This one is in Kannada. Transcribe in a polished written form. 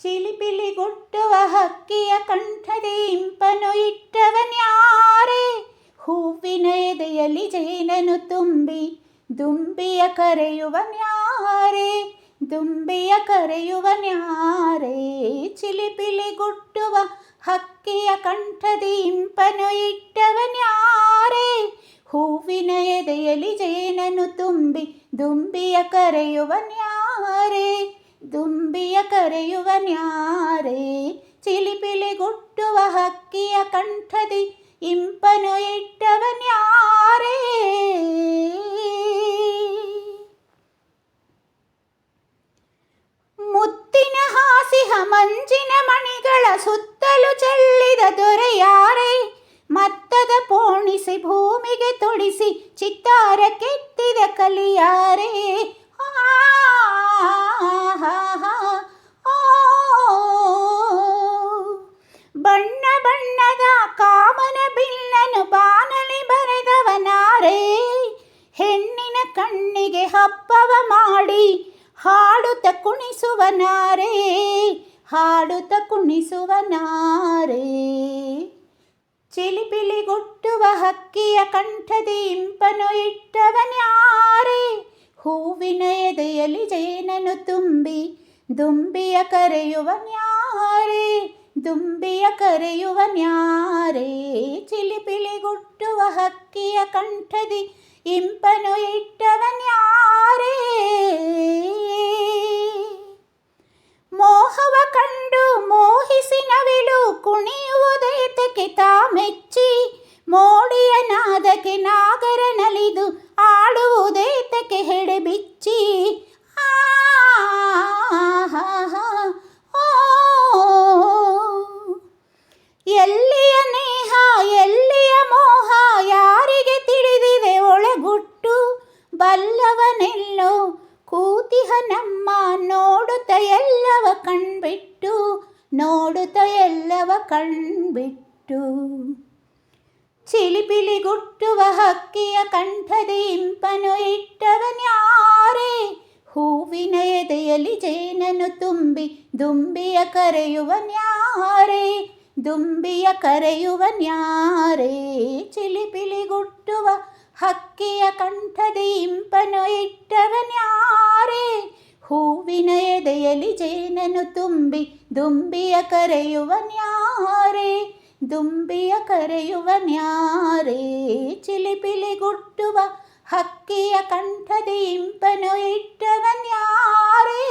ಚಿಲಿಪಿಲಿಗುಟ್ಟುವ ಹಕ್ಕಿಯ ಕಂಠದಿ ಇಂಪನು ಇಟ್ಟವನ್ಯಾರೇ, ಹೂವಿನ ಎದೆಯಲ್ಲಿ ಜೇನನ್ನು ತುಂಬಿ ದುಂಬಿಯ ಕರೆಯುವನ್ಯಾರೇ, ದುಂಬಿಯ ಕರೆಯುವನ್ಯಾರೇ. ಚಿಲಿಪಿಲಿಗುಟ್ಟುವ ಹಕ್ಕಿಯ ಕಂಠದಿ ಇಂಪನು ಇಟ್ಟವನ್ಯಾರೇ, ಹೂವಿನ ಎದೆಯಲ್ಲಿ ಜೇನನ್ನು ತುಂಬಿ ದುಂಬಿಯ ಕರೆಯುವನ್ಯಾರೇ, ದುಂಬಿಯ ಕರೆಯುವನ್ಯಾರೇ. ಚಿಲಿಪಿಲಿಗುಟ್ಟುವ ಹಕ್ಕಿಯ ಕಂಠದಿ ಇಂಪನು ಇಟ್ಟವನ್ಯಾರೇ. ಮುತ್ತಿನ ಹಾಸಿಹ ಮಂಜಿನ ಮಣಿಗಳ ಸುತ್ತಲೂ ಚೆಲ್ಲಿದ ದೊರೆಯಾರೇ, ಮತ್ತದ ಪೋಣಿಸಿ ಭೂಮಿಗೆ ತೊಡಿಸಿ ಚಿತ್ತಾರ ಕೆತ್ತಿದ ಕಲಿಯಾರೇ. ಬಣ್ಣ ಬಣ್ಣದ ಕಾಮನ ಬಿಲ್ಲನು ಬಾನಲಿ ಬರೆದವನಾರೇ, ಹೆಣ್ಣಿನ ಕಣ್ಣಿಗೆ ಹಬ್ಬವ ಮಾಡಿ ಹಾಡುತ್ತ ಕುಣಿಸುವನಾರೇ, ಹಾಡುತ್ತ ಕುಣಿಸುವನಾರೇ. ಚಿಲಿಪಿಲಿಗುಟ್ಟುವ ಹಕ್ಕಿಯ ಕಂಠದಿ ಇಂಪನು ಇಟ್ಟವನ್ಯಾರೇ, ಹೂವಿನ ಎದೆಯಲ್ಲಿ ಜೇನನ್ನು ತುಂಬಿ ದುಂಬಿಯ ಕರೆಯುವನ್ಯಾರೇ, ದುಂಬಿಯ ಕರೆಯುವನ್ಯಾರೇ. ಚಿಲಿಪಿಲಿಗುಟ್ಟುವ ಹಕ್ಕಿಯ ಕಂಠದಿ ಇಂಪನು ಇಟ್ಟವನ್ಯಾರೇ. ಮೋಹವ ಕಂಡು ಮೋಹಿಸಿ ನವಿಲು ಕುಣಿಯುವುದೇತಕ್ಕೆ ತಾ ಮೆಚ್ಚಿ, ಮೋಡಿಯ ನಾದಕ್ಕೆ ನಾಗರ ನಲಿದು ಆಡುವುದೇತಕ್ಕೆ ಹೆಡೆ ಬಿಚ್ಚಿ. ಎಲ್ಲಿಯ ನೇಹ ಎಲ್ಲಿಯ ಮೋಹ ಯಾರಿಗೆ ತಿಳಿದಿದೆ ಒಳಗುಟ್ಟು, ಬಲ್ಲವನೆಲ್ಲೋ ಕೂತಿಹ ನಮ್ಮ ನೋಡುತ್ತ ಎಲ್ಲವ ಕಣ್ಬಿಟ್ಟು, ನೋಡುತ್ತ ಎಲ್ಲವ ಕಣ್ಬಿಟ್ಟು. ಚಿಲಿಪಿಲಿಗುಟ್ಟುವ ಹಕ್ಕಿಯ ಕಂಠದಿ ಇಂಪನು ಇಟ್ಟವನ್ಯಾರೇ, ಹೂವಿನ ಎದೆಯಲ್ಲಿ ಜೇನನ್ನು ತುಂಬಿ ದುಂಬಿಯ ಕರೆಯುವನ್ಯಾರೇ, ದುಂಬಿಯ ಕರೆಯುವನ್ಯಾರೇ. ಚಿಲಿಪಿಲಿಗುಟ್ಟುವ ಹಕ್ಕಿಯ ಕಂಠದಿ ಇಂಪನು ಇಟ್ಟವನ್ಯಾರೇ, ಹೂವಿನ ಎದೆಯಲ್ಲಿ ಜೇನನ್ನು ತುಂಬಿ ದುಂಬಿಯ ಕರೆಯುವನ್ಯಾರೇ, ದುಂಬಿಯ ಕರೆಯುವನ್ಯಾರೇ. ಚಿಲಿಪಿಲಿಗುಟ್ಟುವ ಹಕ್ಕಿಯ ಕಂಠದಿ ಇಂಪನು ಇಟ್ಟವನ್ಯಾರೇ.